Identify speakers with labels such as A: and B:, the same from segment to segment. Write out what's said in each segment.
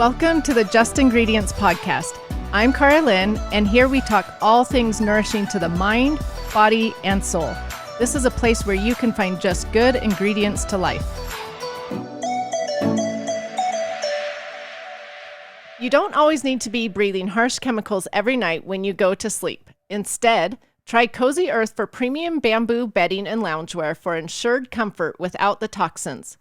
A: Welcome to the Just Ingredients podcast. I'm Cara Lynn, and here we talk all things nourishing to the mind, body, and soul. This is a place where you can find just good ingredients to life. You don't always need to be breathing harsh chemicals every night when you go to sleep. Instead, try Cozy Earth for premium bamboo bedding and loungewear for ensured comfort without the toxins.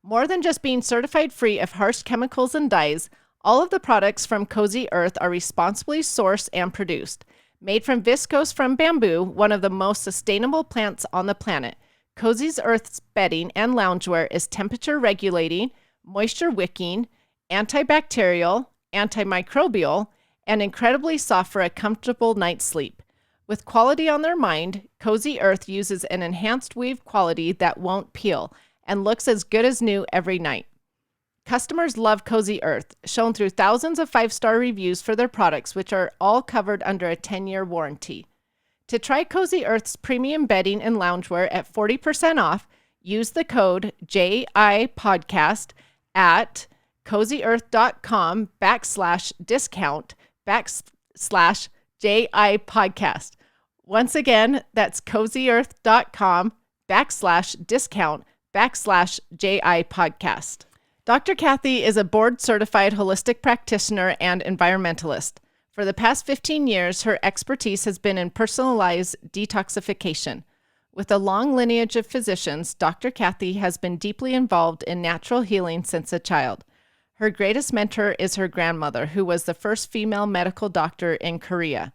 A: More than just being certified free of harsh chemicals and dyes, all of the products from Cozy Earth are responsibly sourced and produced. Made from viscose from bamboo, one of the most sustainable plants on the planet, Cozy Earth's bedding and loungewear is temperature regulating, moisture wicking, antibacterial, antimicrobial, and incredibly soft for a comfortable night's sleep. With quality on their mind, Cozy Earth uses an enhanced weave quality that won't peel and looks as good as new every night. Customers love Cozy Earth, shown through thousands of 5-star reviews for their products, which are all covered under a 10-year warranty. To try Cozy Earth's premium bedding and loungewear at 40% off, use the code JIPodcast at cozyearth.com/discount/JIPodcast. Once again, that's cozyearth.com/discount/JIPodcast. Dr. Kathy is a board-certified holistic practitioner and environmentalist. For the past 15 years, her expertise has been in personalized detoxification. With a long lineage of physicians, Dr. Kathy has been deeply involved in natural healing since a child. Her greatest mentor is her grandmother, who was the first female medical doctor in Korea.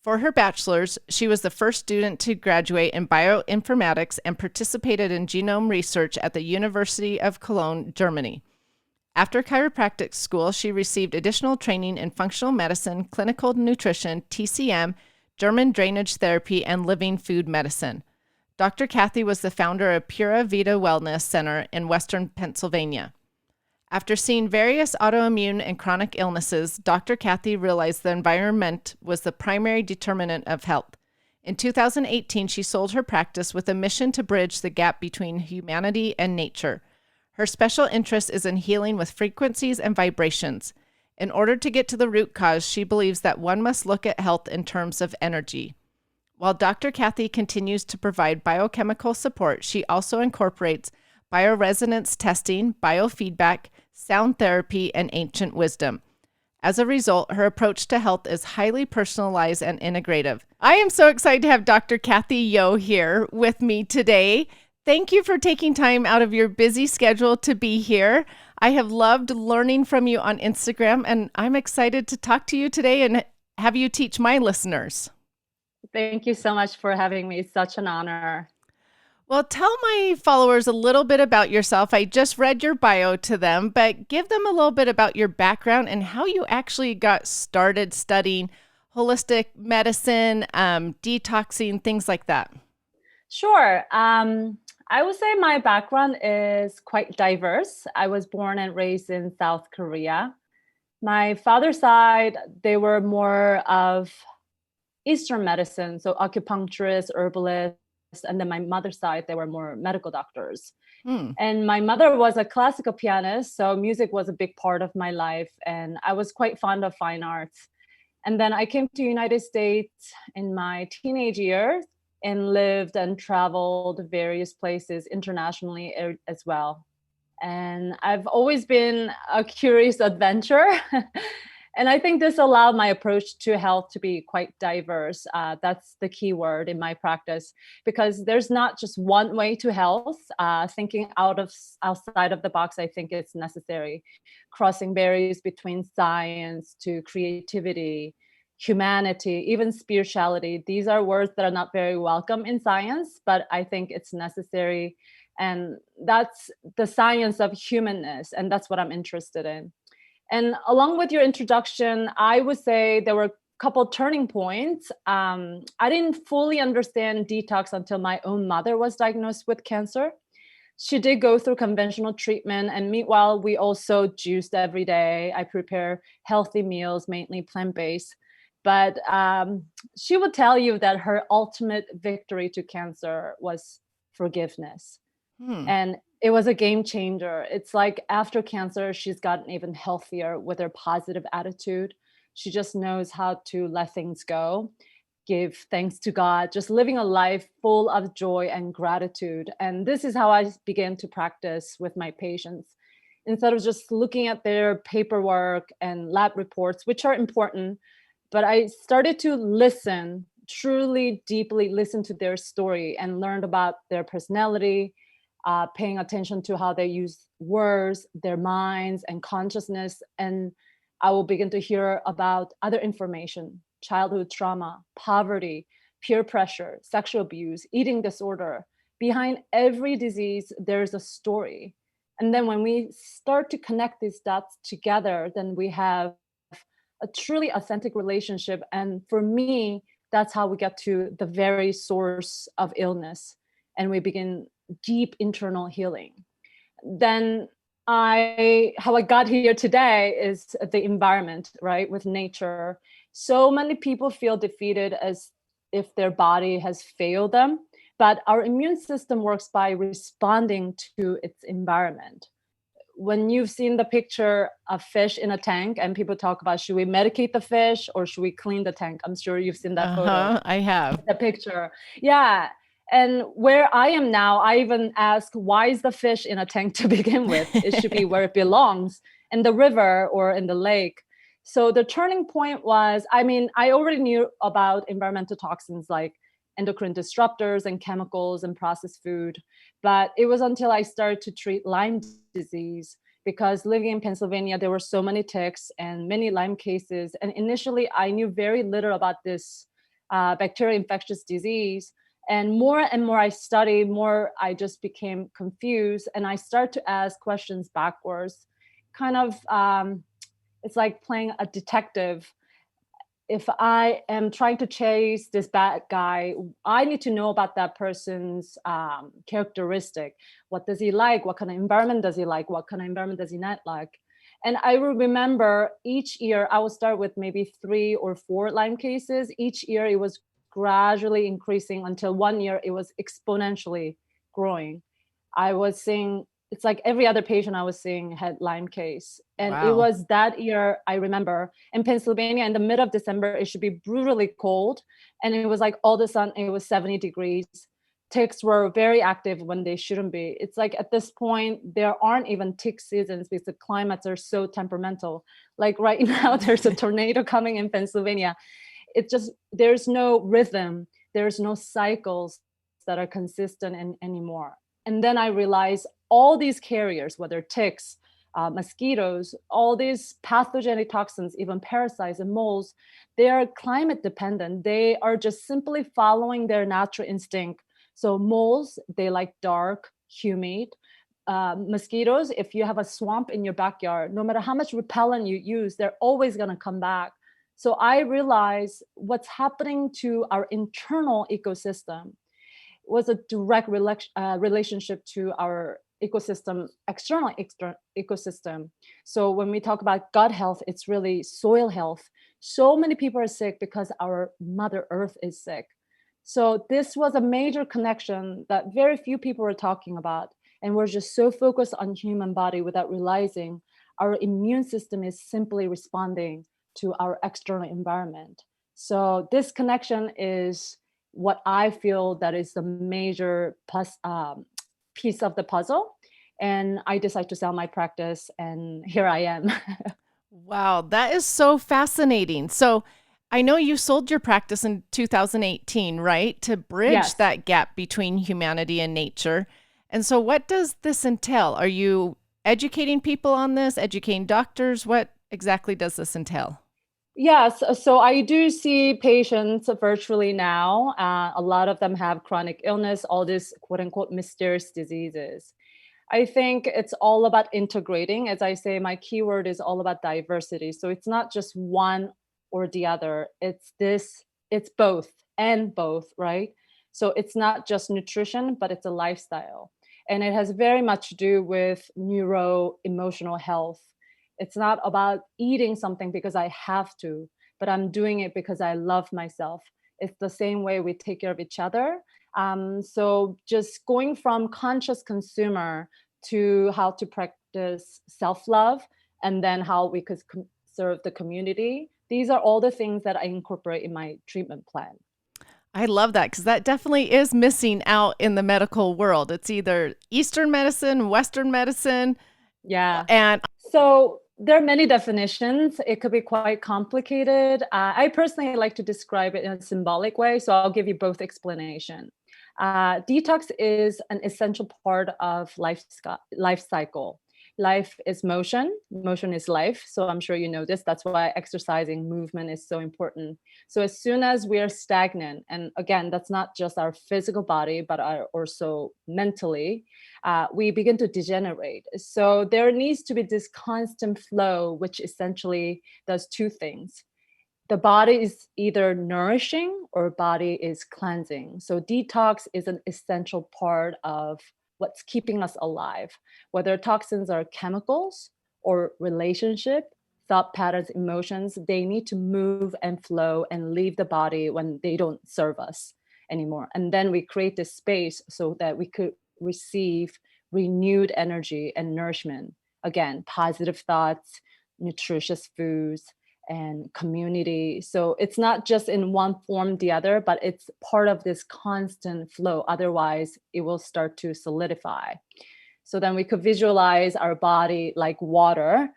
A: For her bachelor's, she was the first student to graduate in bioinformatics and participated in genome research at the University of Cologne, Germany. After chiropractic school, she received additional training in functional medicine, clinical nutrition, TCM, German drainage therapy, and living food medicine. Dr. Kathy was the founder of Pura Vida Wellness Center in Western Pennsylvania. After seeing various autoimmune and chronic illnesses, Dr. Kathy realized the environment was the primary determinant of health. In 2018, she sold her practice with a mission to bridge the gap between humanity and nature. Her special interest is in healing with frequencies and vibrations. In order to get to the root cause, she believes that one must look at health in terms of energy. While Dr. Kathy continues to provide biochemical support, she also incorporates bioresonance testing, biofeedback, sound therapy, and ancient wisdom. As a result, her approach to health is highly personalized and integrative. I am so excited to have Dr. Kathy Yo here with me today. Thank you for taking time out of your busy schedule to be here. I have loved learning from you on Instagram, and I'm excited to talk to you today and have you teach my listeners.
B: Thank you so much for having me. It's such an honor.
A: Well, tell my followers a little bit about yourself. I just read your bio to them, but give them a little bit about your background and how you actually got started studying holistic medicine, detoxing, things like that.
B: Sure. I would say my background is quite diverse. I was born and raised in South Korea. My father's side, they were more of Eastern medicine, so acupuncturists, herbalists. And then my mother's side, they were more medical doctors. And my mother was a classical pianist, so music was a big part of my life. And I was quite fond of fine arts. And then I came to the United States in my teenage years and lived and traveled various places internationally as well. And I've always been a curious adventurer. And I think this allowed my approach to health to be quite diverse. That's the key word in my practice, because there's not just one way to health. Thinking outside of the box, I think it's necessary. Crossing barriers between science to creativity, humanity, even spirituality. These are words that are not very welcome in science, but I think it's necessary. And that's the science of humanness. And that's what I'm interested in. And along with your introduction, I would say there were a couple turning points. I didn't fully understand detox until my own mother was diagnosed with cancer. She did go through conventional treatment. And meanwhile, we also juiced every day. I prepare healthy meals, mainly plant-based. But she would tell you that her ultimate victory to cancer was forgiveness. And It was a game changer. It's like after cancer, she's gotten even healthier with her positive attitude. She just knows how to let things go, give thanks to God, just living a life full of joy and gratitude. And this is how I began to practice with my patients. Instead of just looking at their paperwork and lab reports, which are important, but I started to listen, truly deeply listen to their story and learned about their personality, paying attention to how they use words, their minds, and consciousness. And I will begin to hear about other information, childhood trauma, poverty, peer pressure, sexual abuse, eating disorder. Behind every disease, there's a story. And then when we start to connect these dots together, then we have a truly authentic relationship. And for me, that's how we get to the very source of illness. And we begin deep internal healing. Then how I got here today is the environment, right? With nature. So many people feel defeated as if their body has failed them, but our immune system works by responding to its environment. When you've seen the picture of fish in a tank and people talk about, should we medicate the fish or should we clean the tank? I'm sure you've seen that photo,
A: I have.
B: the picture. Yeah. And where I am now, I even ask, why is the fish in a tank to begin with? It should be where it belongs, in the river or in the lake. So the turning point was, I mean, I already knew about environmental toxins like endocrine disruptors and chemicals and processed food. But it was until I started to treat Lyme disease, because living in Pennsylvania, there were so many ticks and many Lyme cases. And initially, I knew very little about this bacterial infectious disease. And more I studied, more I just became confused. And I started to ask questions backwards. Kind of, it's like playing a detective. If I am trying to chase this bad guy, I need to know about that person's characteristic. What does he like? What kind of environment does he like? What kind of environment does he not like? And I will remember each year, I will start with maybe 3 or 4 Lyme cases. Each year it was gradually increasing until one year it was exponentially growing. I was seeing, it's like every other patient I was seeing had Lyme case. And it
A: Wow.
B: was that year, I remember, in Pennsylvania, in the middle of December, it should be brutally cold. And it was like all of a sudden, it was 70 degrees. Ticks were very active when they shouldn't be. It's like at this point, there aren't even tick seasons because the climates are so temperamental. Like right now, there's a tornado coming in Pennsylvania. It's just, there's no rhythm. There's no cycles that are consistent anymore. And then I realized all these carriers, whether ticks, mosquitoes, all these pathogenic toxins, even parasites and molds, they are climate dependent. They are just simply following their natural instinct. So moles, they like dark, humid. Mosquitoes, if you have a swamp in your backyard, no matter how much repellent you use, they're always going to come back. So I realized what's happening to our internal ecosystem was a direct relationship to our ecosystem, external ecosystem. So when we talk about gut health, it's really soil health. So many people are sick because our Mother Earth is sick. So this was a major connection that very few people were talking about. And we're just so focused on human body without realizing our immune system is simply responding to our external environment. So this connection is what I feel that is the major piece of the puzzle. And I decided to sell my practice, and here I am.
A: Wow, that is so fascinating. So I know you sold your practice in 2018, right? To bridge
B: Yes.
A: that gap between humanity and nature. And so what does this entail? Are you educating people on this, educating doctors? What exactly does this entail?
B: Yes, so I do see patients virtually now. A lot of them have chronic illness, all these quote unquote mysterious diseases. I think it's all about integrating. As I say, my keyword is all about diversity. So it's not just one or the other. It's both and both, right? So it's not just nutrition, but it's a lifestyle. And it has very much to do with neuro emotional health. It's not about eating something because I have to, but I'm doing it because I love myself. It's the same way we take care of each other. So just going from conscious consumer to how to practice self-love, and then how we could serve the community. These are all the things that I incorporate in my treatment plan.
A: I love that, because that definitely is missing out in the medical world. It's either Eastern medicine, Western medicine.
B: Yeah.
A: And
B: so there are many definitions. It could be quite complicated. I personally like to describe it in a symbolic way, so I'll give you both explanation. Detox is an essential part of life cycle. Life is motion. Motion is life. So I'm sure you know this. That's why exercising, movement is so important. So as soon as we are stagnant, and again, that's not just our physical body, but also mentally, we begin to degenerate. So there needs to be this constant flow, which essentially does two things. The body is either nourishing or body is cleansing. So detox is an essential part of what's keeping us alive, whether toxins are chemicals or relationship, thought patterns, emotions. They need to move and flow and leave the body when they don't serve us anymore. And then we create this space so that we could receive renewed energy and nourishment. Again, positive thoughts, nutritious foods, and community. So it's not just in one form or the other, but it's part of this constant flow. Otherwise, it will start to solidify. So then we could visualize our body like water,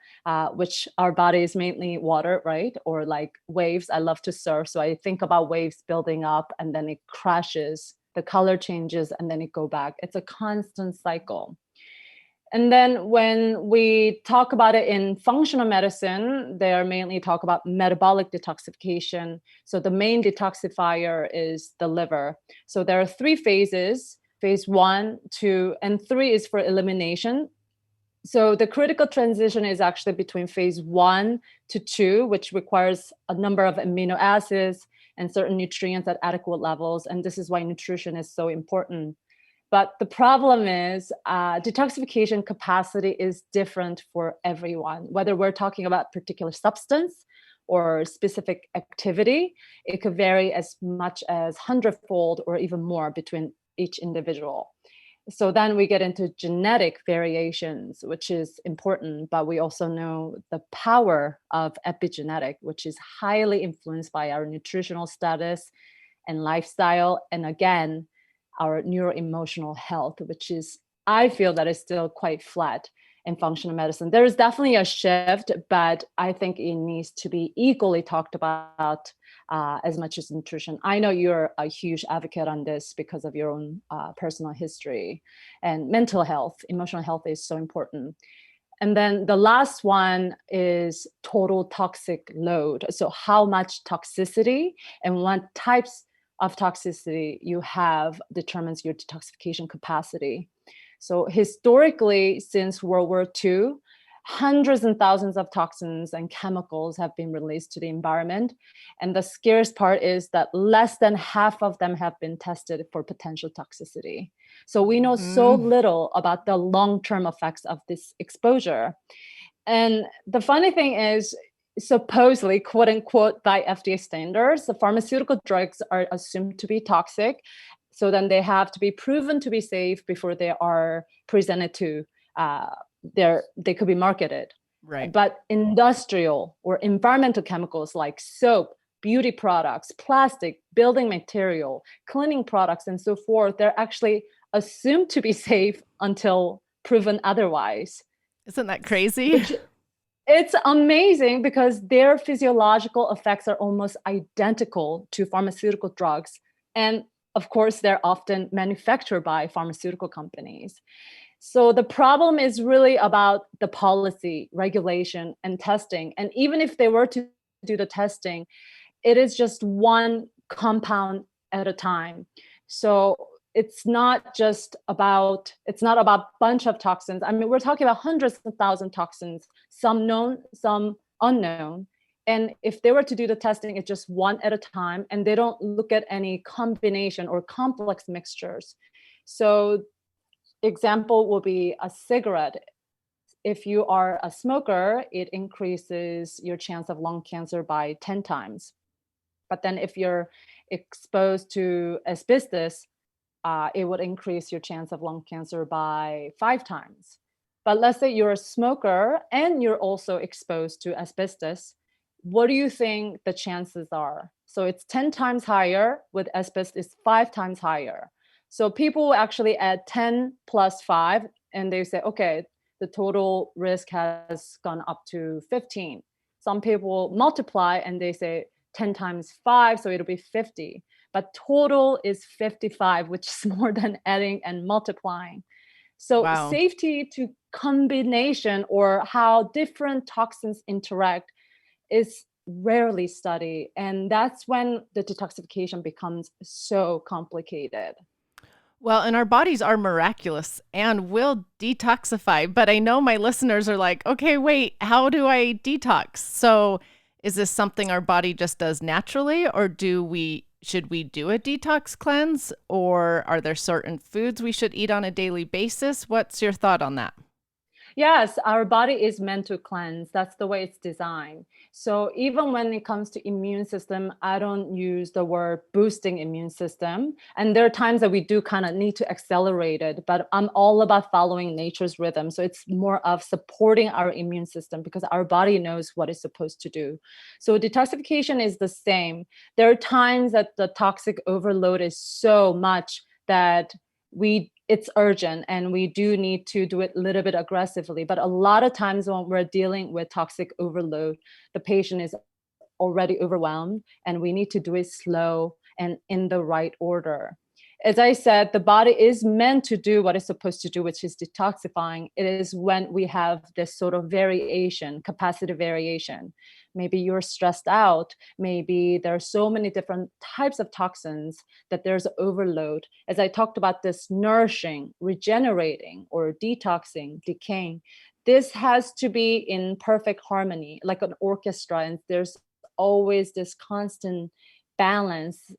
B: which our body is mainly water, right? Or like waves. I love to surf. So I think about waves building up and then it crashes, the color changes, and then it go back. It's a constant cycle. And then when we talk about it in functional medicine, they are mainly talk about metabolic detoxification. So the main detoxifier is the liver. So there are 3 phases. Phase 1, 2, and 3 is for elimination. So the critical transition is actually between phase 1 to 2, which requires a number of amino acids and certain nutrients at adequate levels. And this is why nutrition is so important. But the problem is detoxification capacity is different for everyone, whether we're talking about particular substance or specific activity. It could vary as much as 100-fold or even more between each individual. So then we get into genetic variations, which is important, but we also know the power of epigenetic, which is highly influenced by our nutritional status and lifestyle. And again, our neuroemotional health, which is, I feel that is still quite flat in functional medicine. There is definitely a shift, but I think it needs to be equally talked about as much as nutrition. I know you're a huge advocate on this because of your own personal history, and mental health, emotional health is so important. And then the last one is total toxic load. So how much toxicity and what types of toxicity you have determines your detoxification capacity. So historically, since World War II, hundreds and thousands of toxins and chemicals have been released to the environment. And the scariest part is that less than half of them have been tested for potential toxicity. So we know so little about the long-term effects of this exposure. And the funny thing is, supposedly, quote unquote, by FDA standards, the pharmaceutical drugs are assumed to be toxic. So then they have to be proven to be safe before they are presented to, they could be marketed.
A: Right.
B: But industrial or environmental chemicals like soap, beauty products, plastic, building material, cleaning products, and so forth, they're actually assumed to be safe until proven otherwise.
A: Isn't that crazy?
B: It's amazing because their physiological effects are almost identical to pharmaceutical drugs. And of course, they're often manufactured by pharmaceutical companies. So the problem is really about the policy, regulation, and testing. And even if they were to do the testing, it is just one compound at a time. So it's not about a bunch of toxins. I mean, we're talking about hundreds of thousands of toxins, some known, some unknown. And if they were to do the testing, it's just one at a time, and they don't look at any combination or complex mixtures. So example will be a cigarette. If you are a smoker, it increases your chance of lung cancer by 10 times. But then if you're exposed to asbestos, it would increase your chance of lung cancer by 5 times. But let's say you're a smoker and you're also exposed to asbestos. What do you think the chances are? So it's 10 times higher with asbestos, 5 times higher. So people actually add 10 plus 5 and they say, okay, the total risk has gone up to 15. Some people multiply and they say 10 times 5, so it'll be 50. But total is 55, which is more than adding and multiplying. So
A: Wow.
B: safety to combination or how different toxins interact is rarely studied. And that's when the detoxification becomes so complicated.
A: Well, and our bodies are miraculous and will detoxify. But I know my listeners are like, okay, wait, how do I detox? So is this something our body just does naturally, or should we do a detox cleanse, or are there certain foods we should eat on a daily basis? What's your thought on that?
B: Yes, our body is meant to cleanse. That's the way it's designed. So even when it comes to immune system, I don't use the word boosting immune system. And there are times that we do kind of need to accelerate it, but I'm all about following nature's rhythm. So it's more of supporting our immune system because our body knows what it's supposed to do. So detoxification is the same. There are times that the toxic overload is so much that it's urgent and we do need to do it a little bit aggressively. But a lot of times when we're dealing with toxic overload, the patient is already overwhelmed and we need to do it slow and in the right order. As I said, the body is meant to do what it's supposed to do, which is detoxifying. It is when we have this sort of variation, capacity variation. Maybe you're stressed out. Maybe there are so many different types of toxins that there's overload. As I talked about this nourishing, regenerating, or detoxing, decaying, this has to be in perfect harmony, like an orchestra. And there's always this constant balance,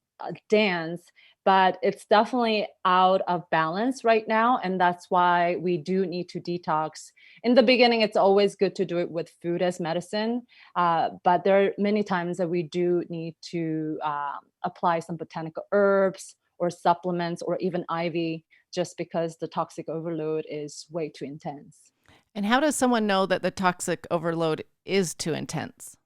B: dance, but it's definitely out of balance right now. And that's why we do need to detox. In the beginning, it's always good to do it with food as medicine. But there are many times that we do need to apply some botanical herbs or supplements or even IV just because the toxic overload is way too intense.
A: And how does someone know that the toxic overload is too intense?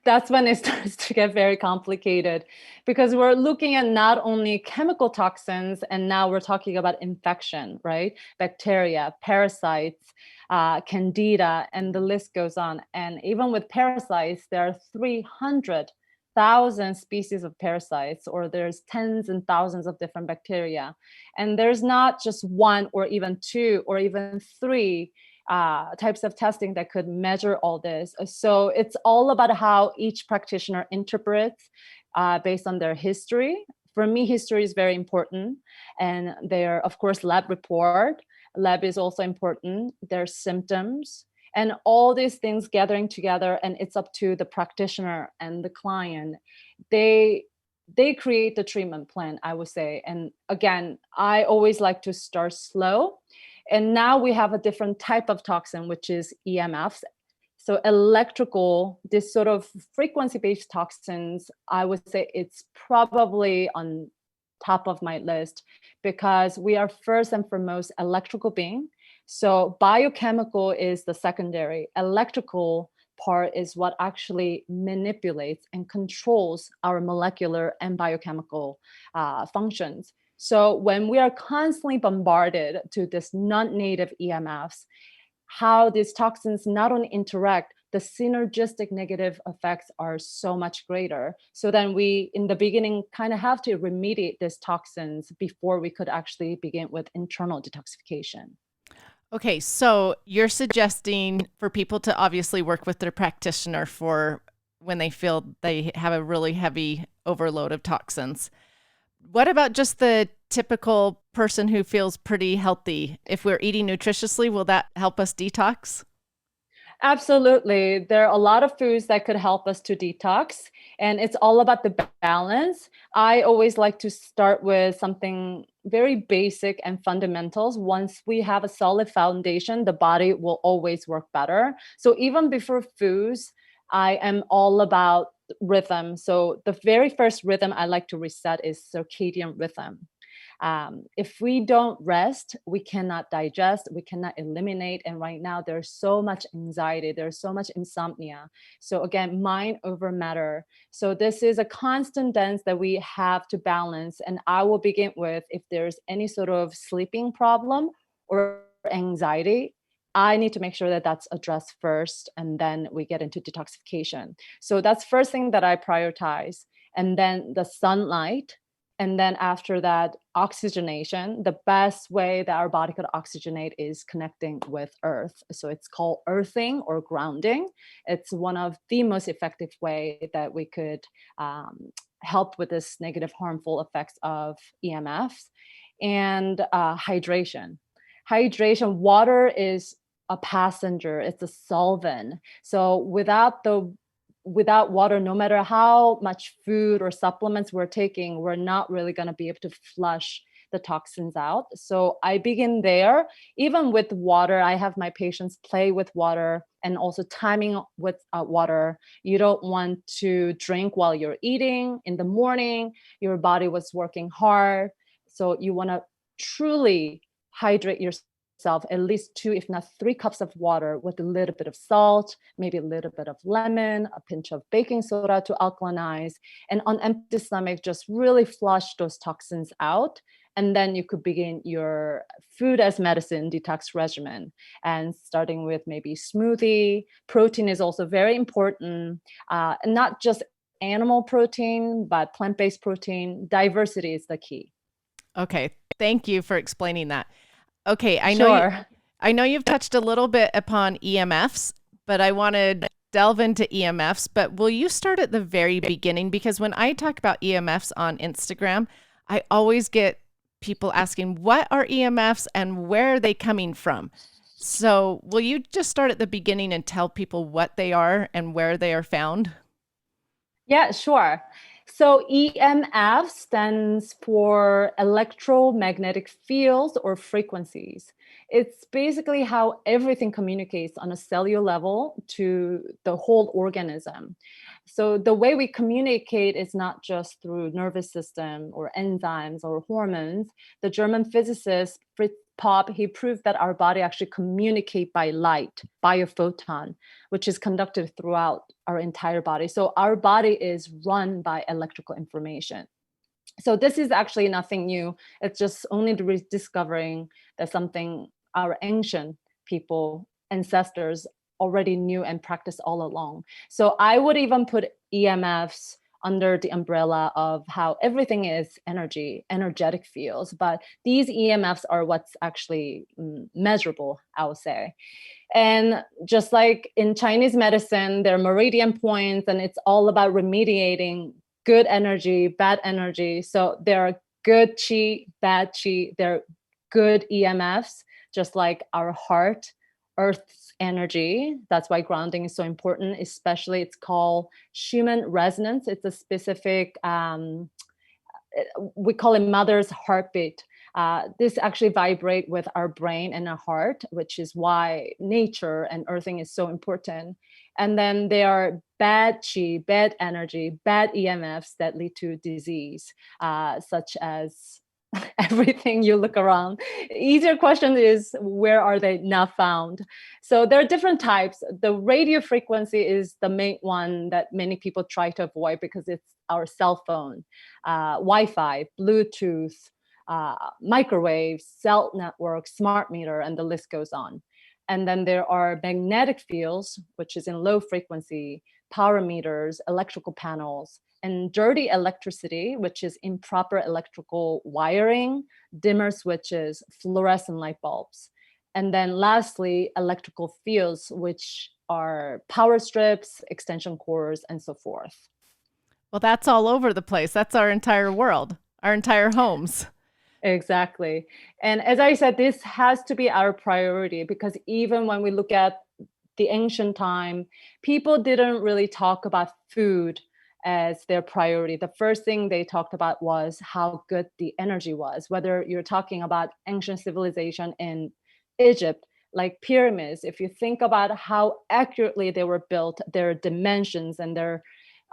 B: That's when it starts to get very complicated because we're looking at not only chemical toxins, and now we're talking about infection, right? Bacteria, parasites, candida, and the list goes on. And even with parasites, there are 300,000 species of parasites, or there's tens and thousands of different bacteria. And there's not just one or even two or even three types of testing that could measure all this. So it's all about how each practitioner interprets based on their history. For me, history is very important. And their, of course, lab report. Lab is also important. Their symptoms and all these things gathering together. And it's up to the practitioner and the client. They create the treatment plan, I would say. And again, I always like to start slow. And now we have a different type of toxin, which is EMFs. So electrical, this sort of frequency-based toxins, I would say it's probably on top of my list because we are first and foremost electrical being. So biochemical is the secondary. Electrical part is what actually manipulates and controls our molecular and biochemical functions. So when we are constantly bombarded to this non-native EMFs, how these toxins not only interact, the synergistic negative effects are so much greater. So then we, in the beginning, kind of have to remediate these toxins before we could actually begin with internal detoxification.
A: Okay, so you're suggesting for people to obviously work with their practitioner for when they feel they have a really heavy overload of toxins. What about just the typical person who feels pretty healthy? If we're eating nutritiously, will that help us detox?
B: Absolutely. There are a lot of foods that could help us to detox, and it's all about the balance. I always like to start with something very basic and fundamentals. Once we have a solid foundation, the body will always work better. So even before foods, I am all about rhythm. So the very first rhythm I like to reset is circadian rhythm. If we don't rest, we cannot digest, we cannot eliminate. And right now, there's so much anxiety, there's so much insomnia. So again, mind over matter. So this is a constant dance that we have to balance. And I will begin with, if there's any sort of sleeping problem or anxiety, I need to make sure that that's addressed first, and then we get into detoxification. So that's first thing that I prioritize. And then the sunlight. And then after that, oxygenation. The best way that our body could oxygenate is connecting with earth. So it's called earthing or grounding. It's one of the most effective way that we could help with this negative harmful effects of EMFs. And hydration. Hydration, water is a passenger, it's a solvent. So without water, no matter how much food or supplements we're taking, we're not really going to be able to flush the toxins out. So I begin there. Even with water, I have my patients play with water, and also timing with water. You don't want to drink while you're eating in the morning. Your body was working hard. So you want to truly hydrate yourself, at least 2, if not 3 cups of water with a little bit of salt, maybe a little bit of lemon, a pinch of baking soda to alkalinize, and on empty stomach, just really flush those toxins out. And then you could begin your food as medicine detox regimen, and starting with maybe smoothie. Protein is also very important, and not just animal protein, but plant-based protein. Diversity is the key.
A: Okay. Thank you for explaining that. Okay,
B: Sure.
A: I know you've touched a little bit upon EMFs, but I want to delve into EMFs. But will you start at the very beginning? Because when I talk about EMFs on Instagram, I always get people asking, what are EMFs and where are they coming from? So will you just start at the beginning and tell people what they are and where they are found?
B: Yeah, sure. So EMF stands for electromagnetic fields or frequencies. It's basically how everything communicates on a cellular level to the whole organism. So the way we communicate is not just through nervous system or enzymes or hormones. The German physicist Fritz Popp, he proved that our body actually communicate by light, biophoton, which is conducted throughout our entire body. So our body is run by electrical information. So this is actually nothing new. It's just only rediscovering that something our ancient people, ancestors already knew and practiced all along. So I would even put EMFs under the umbrella of how everything is energy, energetic fields. But these EMFs are what's actually measurable, I would say. And just like in Chinese medicine, there are meridian points, and it's all about remediating good energy, bad energy. So there are good chi, bad chi. There are good EMFs, just like our heart, Earth's energy. That's why grounding is so important, especially it's called human resonance. It's a specific, we call it mother's heartbeat. This actually vibrate with our brain and our heart, which is why nature and earthing is so important. And then there are bad chi, bad energy, bad EMFs that lead to disease, such as everything you look around. Easier question is, where are they not found? So there are different types. The radio frequency is the main one that many people try to avoid because it's our cell phone, Wi-Fi, Bluetooth, microwaves, cell network, smart meter, and the list goes on. And then there are magnetic fields, which is in low frequency, power meters, electrical panels, and dirty electricity, which is improper electrical wiring, dimmer switches, fluorescent light bulbs. And then lastly, electrical fields, which are power strips, extension cords, and so forth.
A: Well, that's all over the place. That's our entire world, our entire homes.
B: Exactly. And as I said, this has to be our priority, because even when we look at the ancient time, people didn't really talk about food as their priority. The first thing they talked about was how good the energy was, whether you're talking about ancient civilization in Egypt, like pyramids. If you think about how accurately they were built, their dimensions and their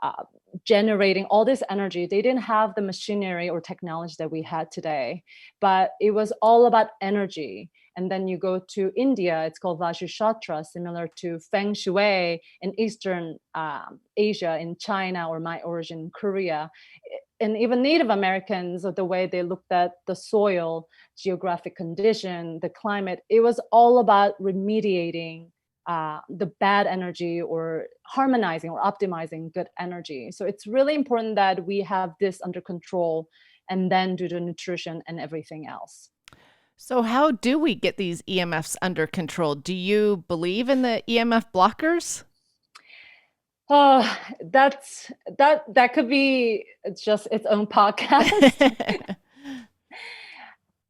B: uh, generating all this energy. They didn't have the machinery or technology that we had today, but it was all about energy. And then you go to India, it's called Vajushatra, similar to Feng Shui in Eastern Asia, in China, or my origin, Korea. And even Native Americans, the way they looked at the soil, geographic condition, the climate, it was all about remediating the bad energy, or harmonizing or optimizing good energy. So it's really important that we have this under control and then do the nutrition and everything else.
A: So how do we get these EMFs under control? Do you believe in the EMF blockers?
B: Oh, that could be just its own podcast.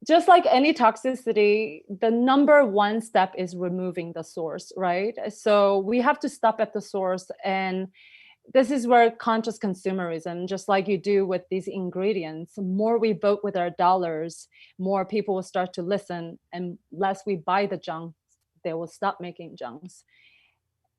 B: Just like any toxicity, the number one step is removing the source, right? So we have to stop at the source. And this is where conscious consumerism, just like you do with these ingredients, more we vote with our dollars, more people will start to listen, and less we buy the junk, they will stop making junks.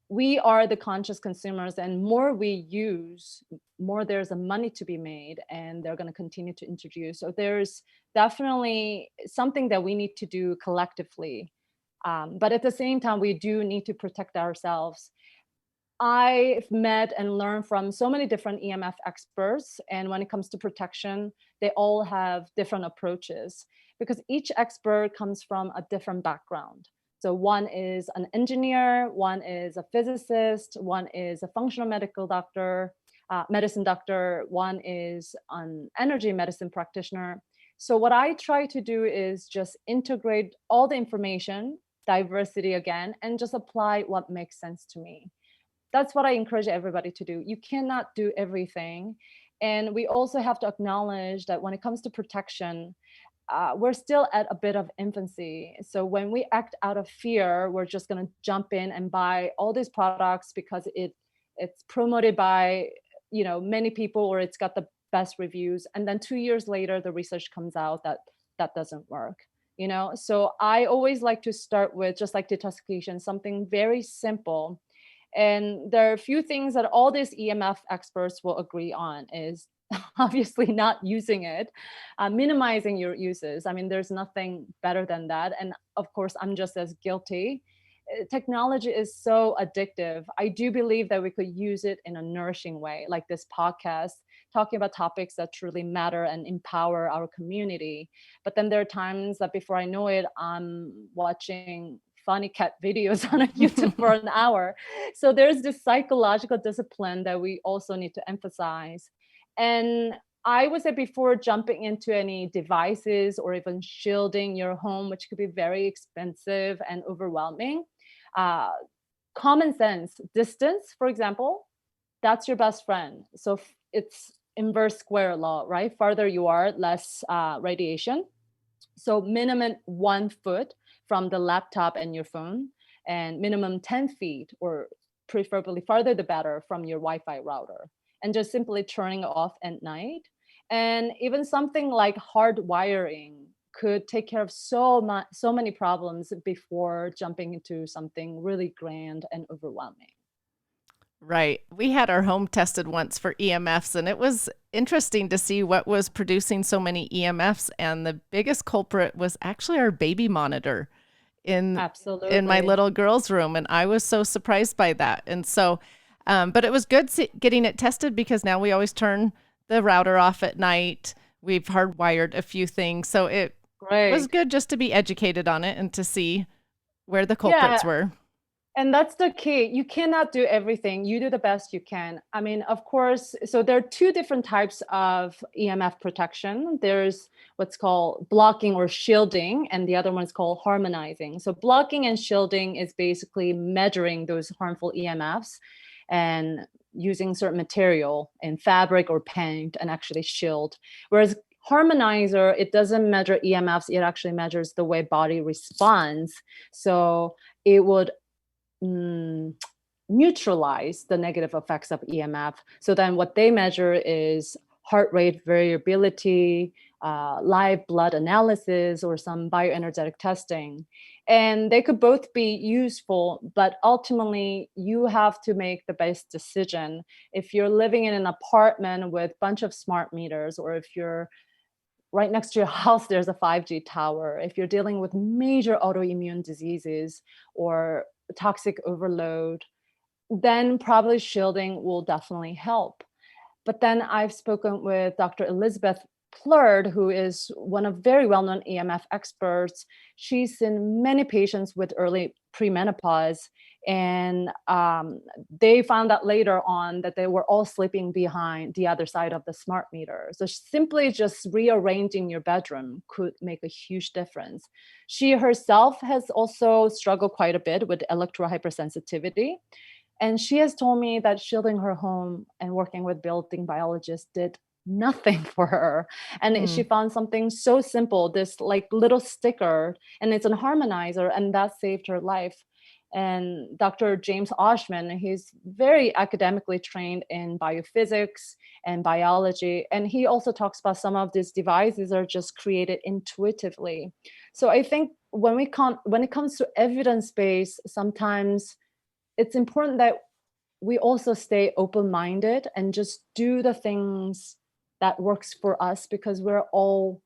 B: We are the conscious consumers, and more we use, more there's a money to be made, and they're going to continue to introduce. So there's definitely something that we need to do collectively. But at the same time, we do need to protect ourselves. I've met and learned from so many different EMF experts. And when it comes to protection, they all have different approaches, because each expert comes from a different background. So one is an engineer, one is a physicist, one is a functional medical doctor, medicine doctor, one is an energy medicine practitioner. So what I try to do is just integrate all the information, diversity again, and just apply what makes sense to me. That's what I encourage everybody to do. You cannot do everything. And we also have to acknowledge that when it comes to protection, we're still at a bit of infancy. So when we act out of fear, we're just going to jump in and buy all these products because it's promoted by many people, or it's got the best reviews. And then 2 years later, the research comes out that that doesn't work. So I always like to start with, just like detoxification, something very simple. And there are a few things that all these EMF experts will agree on is obviously not using it, minimizing your uses. I mean, there's nothing better than that. And of course, I'm just as guilty. Technology is so addictive. I do believe that we could use it in a nourishing way, like this podcast, talking about topics that truly matter and empower our community. But then there are times that before I know it, I'm watching funny cat videos on YouTube for an hour. So there's this psychological discipline that we also need to emphasize. And I would say, before jumping into any devices or even shielding your home, which could be very expensive and overwhelming, common sense, distance, for example, that's your best friend. So it's inverse square law, right? Farther you are, less radiation. So minimum 1 foot from the laptop and your phone, and minimum 10 feet, or preferably farther the better, from your Wi-Fi router, and just simply turning it off at night. And even something like hard wiring could take care of so many problems before jumping into something really grand and overwhelming.
A: Right. We had our home tested once for EMFs, and it was interesting to see what was producing so many EMFs. And the biggest culprit was actually our baby monitor in my little girl's room. And I was so surprised by that. And so, but it was good getting it tested, because now we always turn the router off at night. We've hardwired a few things. So it was good just to be educated on it and to see where the culprits were.
B: And that's the key. You cannot do everything. You do the best you can. I mean, of course, so there are two different types of EMF protection. There's what's called blocking or shielding, and the other one is called harmonizing. So blocking and shielding is basically measuring those harmful EMFs and using certain material in fabric or paint and actually shield. Whereas harmonizer, it doesn't measure EMFs. It actually measures the way body responds. So it would neutralize the negative effects of EMF. So then what they measure is heart rate variability, live blood analysis or some bioenergetic testing. And they could both be useful, but ultimately you have to make the best decision. If you're living in an apartment with a bunch of smart meters, or if you're right next to your house, there's a 5G tower, if you're dealing with major autoimmune diseases or toxic overload, then probably shielding will definitely help. But then I've spoken with Dr. Elizabeth Plurd, who is one of very well-known EMF experts. She's seen many patients with early premenopause, and they found that later on that they were all sleeping behind the other side of the smart meter. So simply just rearranging your bedroom could make a huge difference. She herself has also struggled quite a bit with electrohypersensitivity. And she has told me that shielding her home and working with building biologists did nothing for her. And she found something so simple, this like little sticker, and it's a harmonizer, and that saved her life. And Dr. James Oshman, he's very academically trained in biophysics and biology. And he also talks about some of these devices are just created intuitively. So I think when it comes to evidence-based, sometimes it's important that we also stay open-minded and just do the things that works for us, because we're all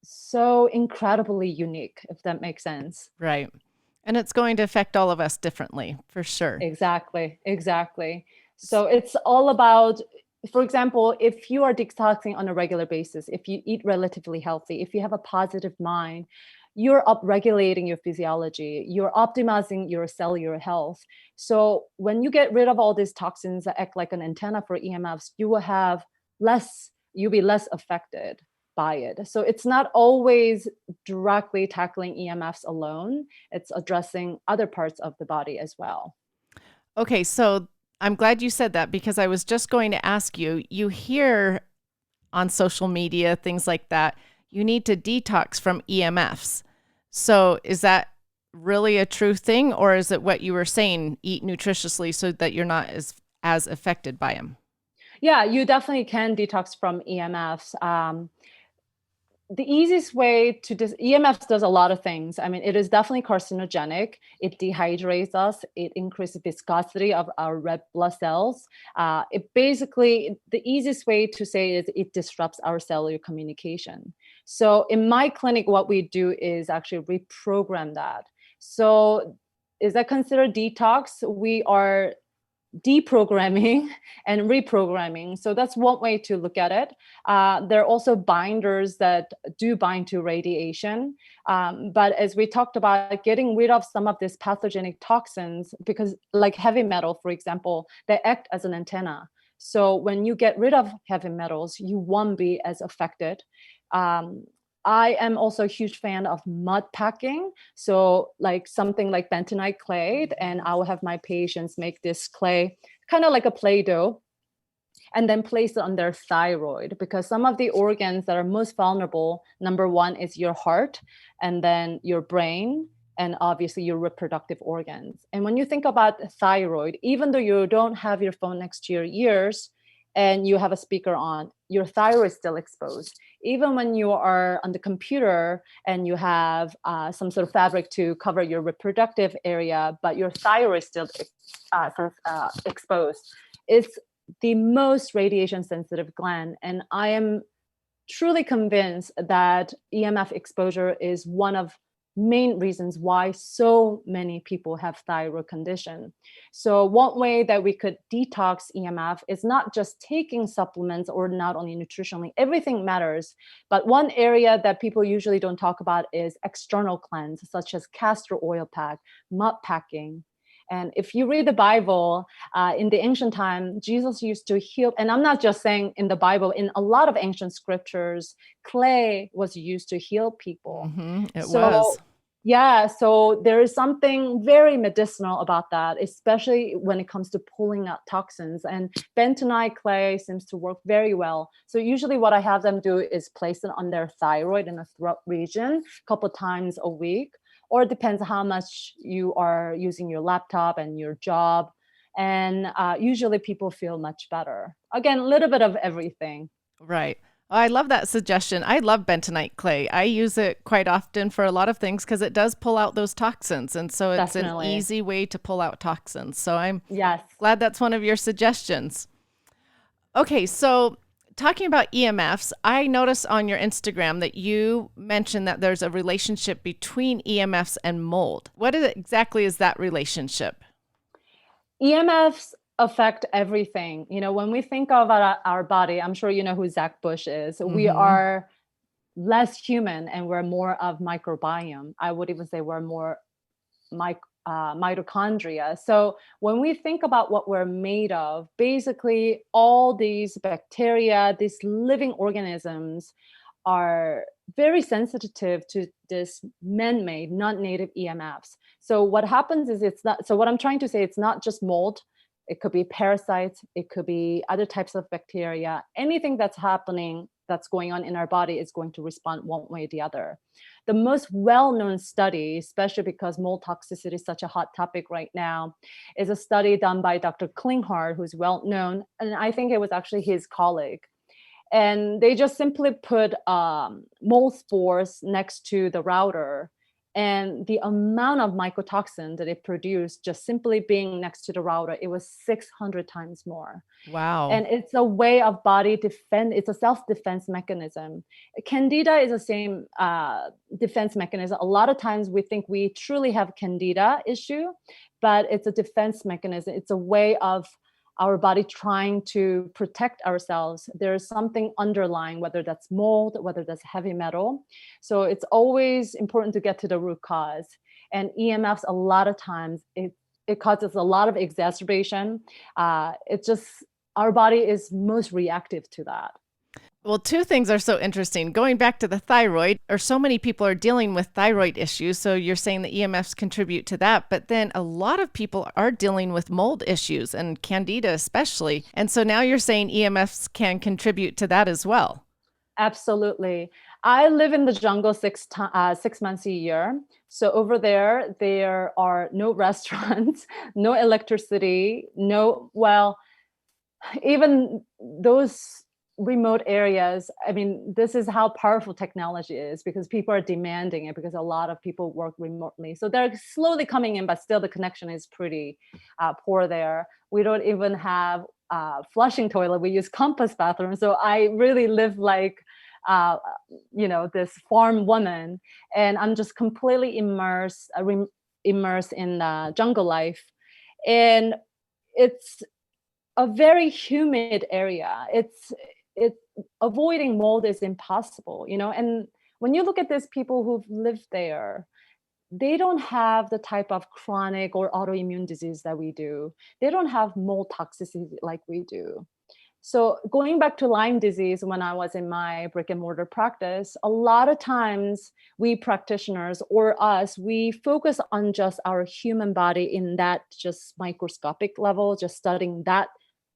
B: so incredibly unique, if that makes sense.
A: Right. And it's going to affect all of us differently, for sure.
B: Exactly. So it's all about, for example, if you are detoxing on a regular basis, if you eat relatively healthy, if you have a positive mind, you're upregulating your physiology, you're optimizing your cellular health. So when you get rid of all these toxins that act like an antenna for EMFs, you'll be less affected by it. So it's not always directly tackling EMFs alone, it's addressing other parts of the body as well.
A: Okay, so I'm glad you said that, because I was just going to ask you, you hear on social media, things like that, you need to detox from EMFs. So is that really a true thing, or is it what you were saying, eat nutritiously so that you're not as affected by them?
B: Yeah, you definitely can detox from EMFs. The easiest way to EMFs does a lot of things. I mean, it is definitely carcinogenic. It dehydrates us. It increases viscosity of our red blood cells. The easiest way to say is it disrupts our cellular communication. So in my clinic, what we do is actually reprogram that. So is that considered detox? We are deprogramming and reprogramming. So that's one way to look at it. There are also binders that do bind to radiation. But as we talked about, getting rid of some of these pathogenic toxins, because like heavy metal, for example, they act as an antenna. So when you get rid of heavy metals, you won't be as affected. I am also a huge fan of mud packing. So like something like bentonite clay, and I will have my patients make this clay kind of like a Play-Doh, and then place it on their thyroid, because some of the organs that are most vulnerable, number one is your heart, and then your brain, and obviously your reproductive organs. And when you think about the thyroid, even though you don't have your phone next to your ears and you have a speaker on, your thyroid is still exposed. Even when you are on the computer and you have some sort of fabric to cover your reproductive area, but your thyroid is still exposed. It's the most radiation sensitive gland. And I am truly convinced that EMF exposure is one of main reasons why so many people have thyroid condition. So one way that we could detox EMF is not just taking supplements or not only nutritionally, everything matters. But one area that people usually don't talk about is external cleanse, such as castor oil pack, mud packing. And if you read the Bible, in the ancient time, Jesus used to heal. And I'm not just saying in the Bible, in a lot of ancient scriptures, clay was used to heal people.
A: It was.
B: Yeah, so there is something very medicinal about that, especially when it comes to pulling out toxins. And bentonite clay seems to work very well. So usually what I have them do is place it on their thyroid in the throat region a couple times a week. Or it depends how much you are using your laptop and your job. And usually people feel much better. Again, a little bit of everything.
A: Right. Oh, I love that suggestion. I love bentonite clay. I use it quite often for a lot of things because it does pull out those toxins. And so it's an
B: Definitely.
A: easy way to pull out toxins. So I'm
B: Yes.
A: glad that's one of your suggestions. Okay, so talking about EMFs, I noticed on your Instagram that you mentioned that there's a relationship between EMFs and mold. Exactly is that relationship?
B: EMFs affect everything. When we think of our body, I'm sure you know who Zach Bush is. We
A: Mm-hmm.
B: are less human and we're more of microbiome. I would even say we're more mitochondria. So when we think about what we're made of, basically all these bacteria, these living organisms are very sensitive to this man-made, non-native EMFs. So what happens is what I'm trying to say, it's not just mold. It could be parasites, it could be other types of bacteria. Anything that's going on in our body is going to respond one way or the other. The most well-known study, especially because mold toxicity is such a hot topic right now, is a study done by Dr. Klinghardt, who's well known, and I think it was actually his colleague. And they just simply put mold spores next to the router, and the amount of mycotoxin that it produced just simply being next to the router, it was 600 times more.
A: Wow.
B: And it's a way of body defend. It's a self-defense mechanism. Candida is the same defense mechanism. A lot of times we think we truly have candida issue, but it's a defense mechanism. It's a way of our body trying to protect ourselves. There's something underlying, whether that's mold, whether that's heavy metal. So it's always important to get to the root cause. And EMFs, a lot of times, it causes a lot of exacerbation. It's just our body is most reactive to that.
A: Well, two things are so interesting. Going back to the thyroid, or so many people are dealing with thyroid issues. So you're saying the EMFs contribute to that. But then a lot of people are dealing with mold issues and candida especially. And so now you're saying EMFs can contribute to that as well.
B: Absolutely. I live in the jungle 6 months a year. So over there are no restaurants, no electricity, even those remote areas. I mean, this is how powerful technology is, because people are demanding it, because a lot of people work remotely. So they're slowly coming in, but still the connection is pretty poor there. We don't even have flushing toilet. We use compass bathroom. So I really live like this farm woman, and I'm just completely immersed in jungle life. And it's a very humid area. It's avoiding mold is impossible, and when you look at these people who've lived there, they don't have the type of chronic or autoimmune disease that we do. They don't have mold toxicity like we do. So going back to Lyme disease, when I was in my brick and mortar practice, a lot of times we practitioners or us, we focus on just our human body in that just microscopic level, just studying that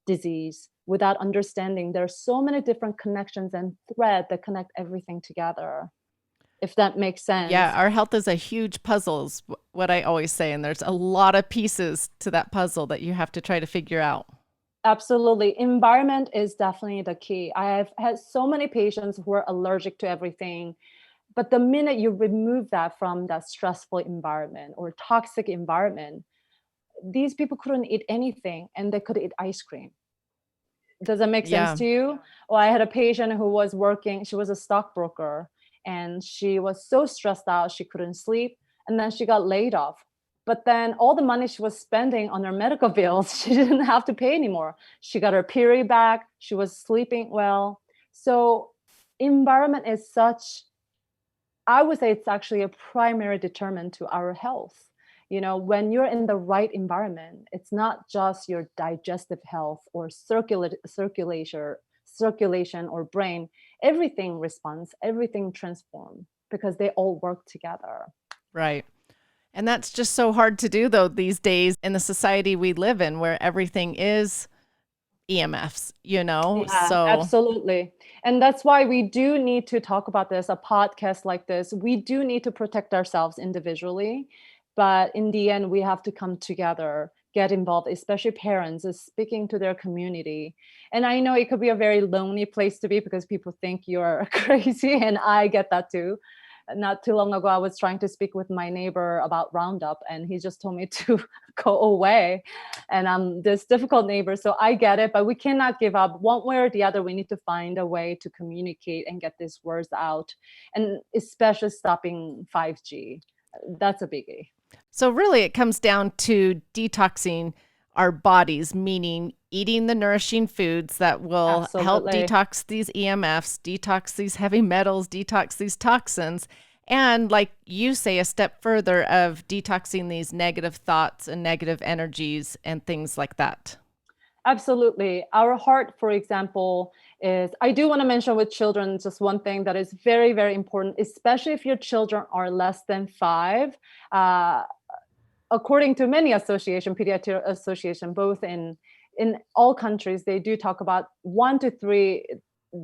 B: disease without understanding there's so many different connections and thread that connect everything together, if that makes
A: Yeah,
B: sense.
A: our health is a huge puzzle, is what I always say. And there's a lot of pieces to that puzzle that you have to try to figure out.
B: Absolutely. Environment is definitely the key. I have had so many patients who are allergic to everything, but the minute you remove that from that stressful environment or toxic environment, these people couldn't eat anything and they could eat ice cream. Does that make sense
A: Yeah.
B: to you? Well, I had a patient who was working, she was a stockbroker, and she was so stressed out, she couldn't sleep. And then she got laid off. But then all the money she was spending on her medical bills, she didn't have to pay anymore. She got her period back. She was sleeping well. So environment is such, I would say it's actually a primary determinant to our health. When you're in the right environment, it's not just your digestive health or circulation or brain. Everything responds, everything transforms because they all work together.
A: Right. And that's just so hard to do, though, these days in the society we live in where everything is EMFs,
B: Yeah,
A: So,
B: absolutely. And that's why we do need to talk about this, a podcast like this. We do need to protect ourselves individually, but in the end, we have to come together, get involved, especially parents, is speaking to their community. And I know it could be a very lonely place to be because people think you're crazy, and I get that too. Not too long ago, I was trying to speak with my neighbor about Roundup, and he just told me to go away. And I'm this difficult neighbor, so I get it, but we cannot give up. One way or the other, we need to find a way to communicate and get these words out, and especially stopping 5G. That's a biggie.
A: So really it comes down to detoxing our bodies, meaning eating the nourishing foods that will help detox these EMFs, detox these heavy metals, detox these toxins, and like you say, a step further of detoxing these negative thoughts and negative energies and things like that.
B: Absolutely. Our heart, for example, is, I do want to mention with children, just one thing that is very, very important, especially if your children are less than 5. According to many pediatric association, both in all countries, they do talk about 1 to 3,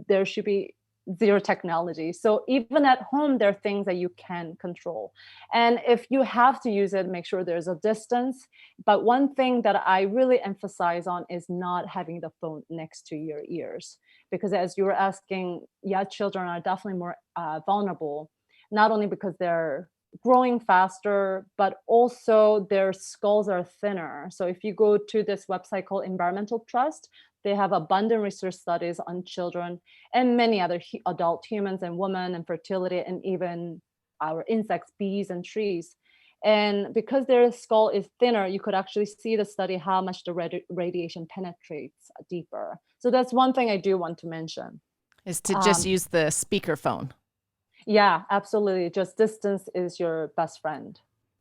B: there should be zero technology. So even at home, there are things that you can control. And if you have to use it, make sure there's a distance. But one thing that I really emphasize on is not having the phone next to your ears. Because as you were asking, yeah, children are definitely more vulnerable, not only because they're growing faster, but also their skulls are thinner. So if you go to this website called Environmental Trust, they have abundant research studies on children and many other adult humans and women and fertility, and even our insects, bees and trees. And because their skull is thinner, you could actually see the study how much the radiation penetrates deeper. So that's one thing I do want to mention.
A: Is to just use the speakerphone.
B: Yeah, absolutely. Just distance is your best friend.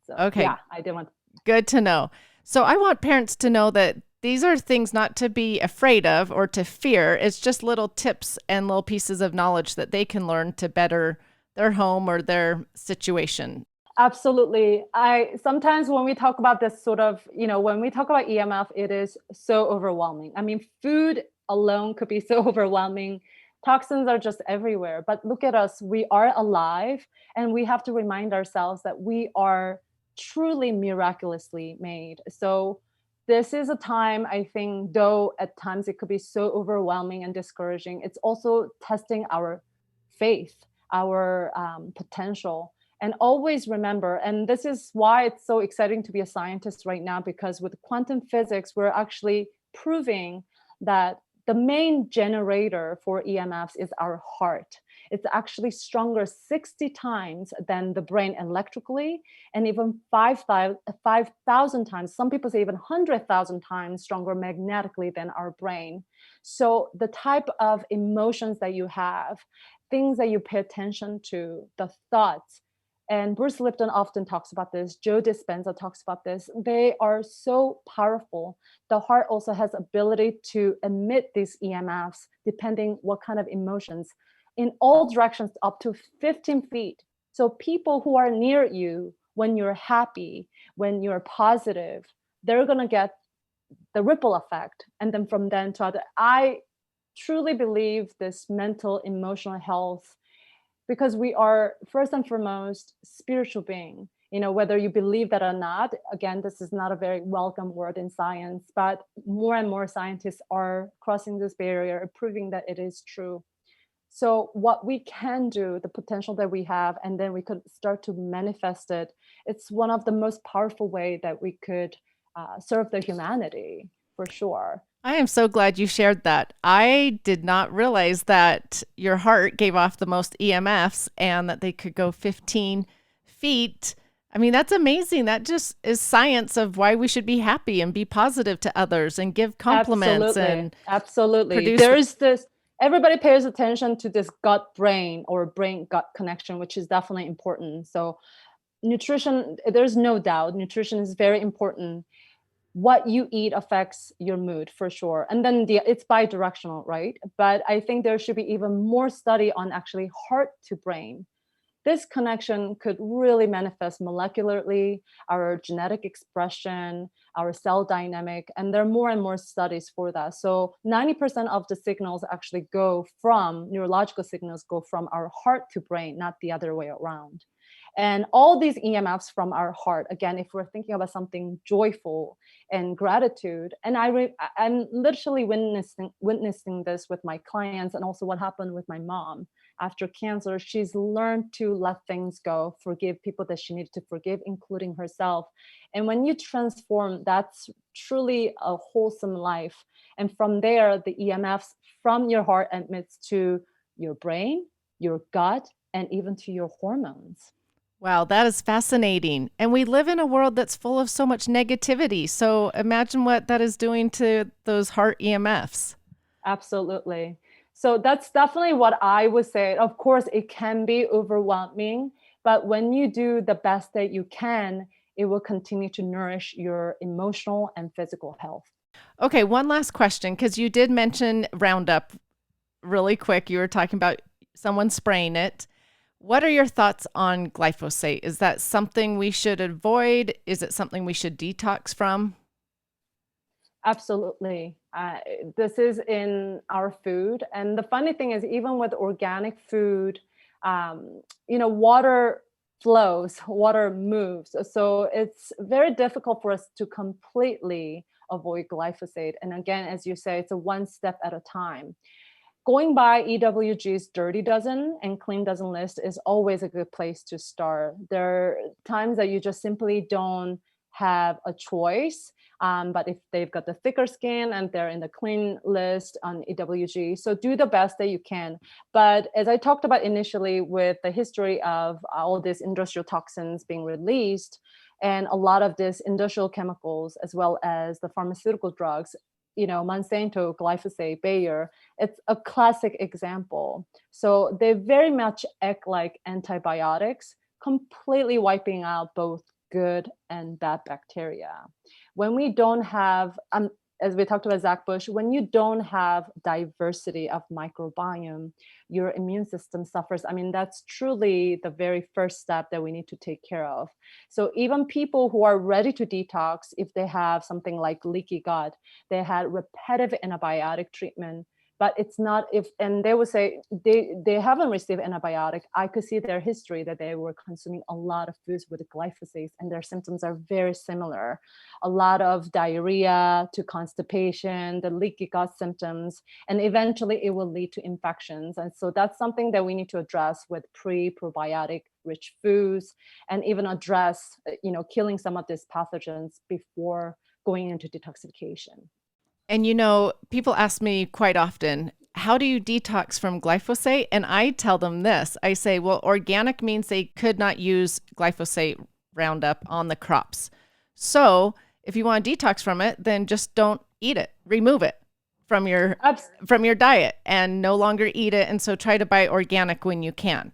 B: So,
A: okay.
B: Yeah, I did want.
A: Good to know. So I want parents to know that these are things not to be afraid of or to fear. It's just little tips and little pieces of knowledge that they can learn to better their home or their situation.
B: Absolutely. Sometimes when we talk about this sort of, when we talk about EMF, it is so overwhelming. I mean, food alone could be so overwhelming. Toxins are just everywhere. But look at us. We are alive, and we have to remind ourselves that we are truly miraculously made. So this is a time, I think, though at times it could be so overwhelming and discouraging, it's also testing our faith, our potential. And always remember, and this is why it's so exciting to be a scientist right now, because with quantum physics, we're actually proving that the main generator for EMFs is our heart. It's actually stronger 60 times than the brain electrically, and even 5,000 times, some people say even 100,000 times stronger magnetically than our brain. So the type of emotions that you have, things that you pay attention to, the thoughts, and Bruce Lipton often talks about this, Joe Dispenza talks about this, they are so powerful. The heart also has ability to emit these EMFs depending what kind of emotions in all directions up to 15 feet. So people who are near you, when you're happy, when you're positive, they're going to get the ripple effect. And then from then to other, I truly believe this mental, emotional health, because we are first and foremost spiritual being. Whether you believe that or not, again, this is not a very welcome word in science, but more and more scientists are crossing this barrier, proving that it is true. So what we can do, the potential that we have, and then we could start to manifest it. It's one of the most powerful way that we could serve the humanity, for sure.
A: I am so glad you shared that. I did not realize that your heart gave off the most EMFs and that they could go 15 feet. I mean, that's amazing. That just is science of why we should be happy and be positive to others and give compliments.
B: Absolutely. There's this, everybody pays attention to this gut brain or brain gut connection, which is definitely important. So nutrition, there's no doubt, nutrition is very important. What you eat affects your mood for sure. And then it's bi-directional, right? But I think there should be even more study on actually heart to brain. this connection could really manifest molecularly, our genetic expression, our cell dynamic, and there are more and more studies for that. So 90% of the signals actually go from neurological signals go from our heart to brain, not the other way around. And all these EMFs from our heart, again, if we're thinking about something joyful and gratitude, and I'm literally witnessing this with my clients, and also what happened with my mom after cancer. She's learned to let things go, forgive people that she needed to forgive, including herself. And when you transform, that's truly a wholesome life. And from there, the EMFs from your heart admits to your brain, your gut, and even to your hormones.
A: Wow, that is fascinating. And we live in a world that's full of so much negativity. So imagine what that is doing to those heart EMFs.
B: Absolutely. So that's definitely what I would say. Of course, it can be overwhelming, but when you do the best that you can, it will continue to nourish your emotional and physical health.
A: Okay, one last question, because you did mention Roundup really quick. You were talking about someone spraying it. What are your thoughts on glyphosate? Is that something we should avoid? Is it something we should detox from?
B: Absolutely. This is in our food. And the funny thing is, even with organic food, water flows, water moves. So it's very difficult for us to completely avoid glyphosate. And again, as you say, it's a one step at a time. Going by EWG's dirty dozen and clean dozen list is always a good place to start. There are times that you just simply don't have a choice. But if they've got the thicker skin and they're in the clean list on EWG, so do the best that you can. But as I talked about initially with the history of all these industrial toxins being released, and a lot of these industrial chemicals, as well as the pharmaceutical drugs, Monsanto, glyphosate, Bayer, it's a classic example. So they very much act like antibiotics, completely wiping out both good and bad bacteria. When we don't have, as we talked about Zach Bush, when you don't have diversity of microbiome, your immune system suffers. I mean, that's truly the very first step that we need to take care of. So even people who are ready to detox, if they have something like leaky gut, they had repetitive antibiotic treatment, but it's not and they would say they haven't received antibiotic. I could see their history that they were consuming a lot of foods with glyphosate, and their symptoms are very similar. A lot of diarrhea to constipation, the leaky gut symptoms, and eventually it will lead to infections. And so that's something that we need to address with probiotic rich foods, and even address, killing some of these pathogens before going into detoxification.
A: And people ask me quite often, how do you detox from glyphosate? And I tell them this. I say, well, organic means they could not use glyphosate Roundup on the crops. So if you want to detox from it, then just don't eat it. Remove it from your diet and no longer eat it. And so try to buy organic when you can.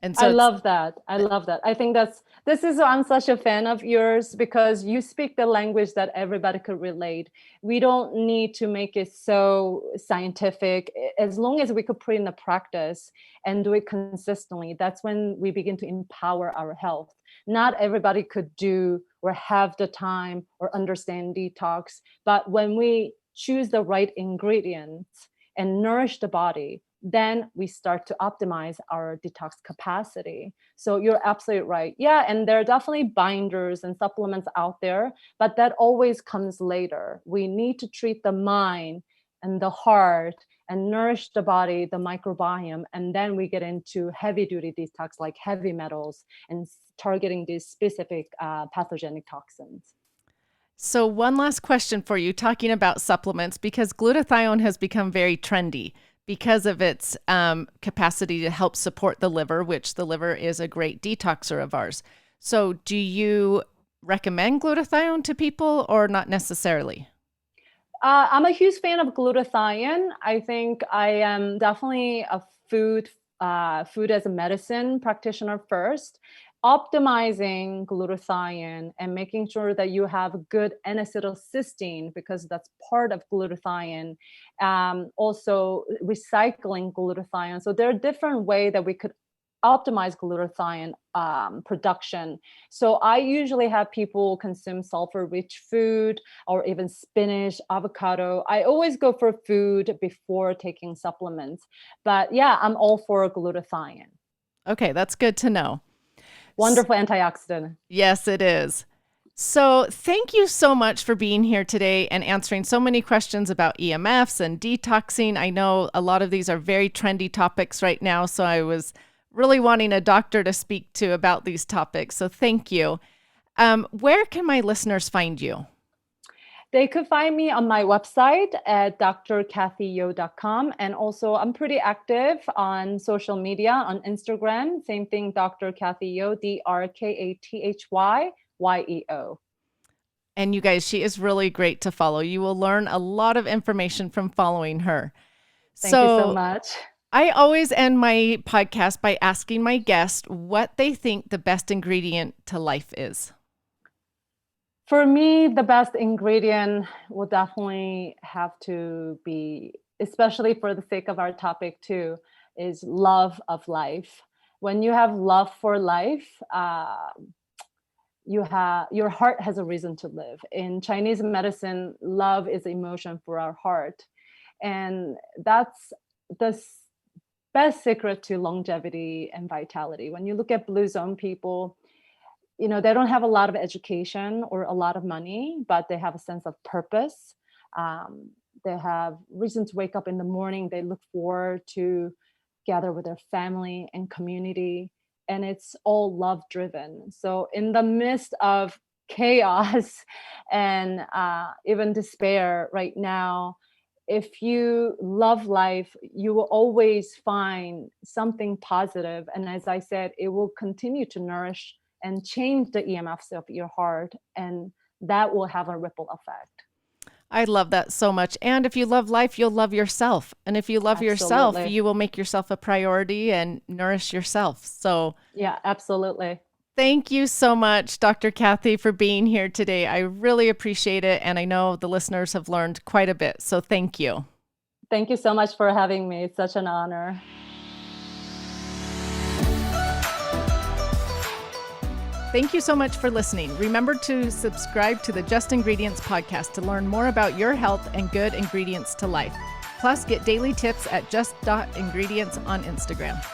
A: And so
B: I love that. I think I'm such a fan of yours, because you speak the language that everybody could relate. We don't need to make it so scientific. As long as we could put in the practice and do it consistently, that's when we begin to empower our health. Not everybody could do or have the time or understand detox, but when we choose the right ingredients and nourish the body, then we start to optimize our detox capacity. So you're absolutely right. Yeah, and there are definitely binders and supplements out there, but that always comes later. We need to treat the mind and the heart and nourish the body, the microbiome, and then we get into heavy duty detox like heavy metals and targeting these specific pathogenic toxins.
A: So one last question for you, talking about supplements, because glutathione has become very trendy because of its capacity to help support the liver, which the liver is a great detoxer of ours. So do you recommend glutathione to people or not necessarily?
B: I'm a huge fan of glutathione. I think I am definitely a food as a medicine practitioner first. Optimizing glutathione and making sure that you have good N-acetylcysteine, because that's part of glutathione. Also recycling glutathione. So there are different ways that we could optimize glutathione production. So I usually have people consume sulfur-rich food or even spinach, avocado. I always go for food before taking supplements. But yeah, I'm all for glutathione.
A: Okay, that's good to know.
B: Wonderful antioxidant.
A: Yes, it is. So thank you so much for being here today and answering so many questions about EMFs and detoxing. I know a lot of these are very trendy topics right now, so I was really wanting a doctor to speak to about these topics. So thank you. Where can my listeners find you?
B: They could find me on my website at drkathyyo.com. And also I'm pretty active on social media, on Instagram. Same thing, Dr. Kathy Yo, DrKathyYeo.
A: And you guys, she is really great to follow. You will learn a lot of information from following her.
B: Thank you so much.
A: I always end my podcast by asking my guest what they think the best ingredient to life is.
B: For me, the best ingredient will definitely have to be, especially for the sake of our topic too, is love of life. When you have love for life, your heart has a reason to live. In Chinese medicine, love is emotion for our heart. And that's the best secret to longevity and vitality. When you look at blue zone people, they don't have a lot of education or a lot of money, but they have a sense of purpose. They have reason to wake up in the morning. They look forward to gather with their family and community, and it's all love driven. So in the midst of chaos and even despair right now, if you love life, you will always find something positive. And as I said, it will continue to nourish and change the EMFs of your heart, and that will have a ripple effect.
A: I love that so much. And if you love life, you'll love yourself. And if you love yourself, you will make yourself a priority and nourish yourself. So
B: yeah, absolutely.
A: Thank you so much, Dr. Kathy, for being here today. I really appreciate it. And I know the listeners have learned quite a bit. So thank you.
B: Thank you so much for having me. It's such an honor.
A: Thank you so much for listening. Remember to subscribe to the Just Ingredients podcast to learn more about your health and good ingredients to life. Plus, get daily tips at just.ingredients on Instagram.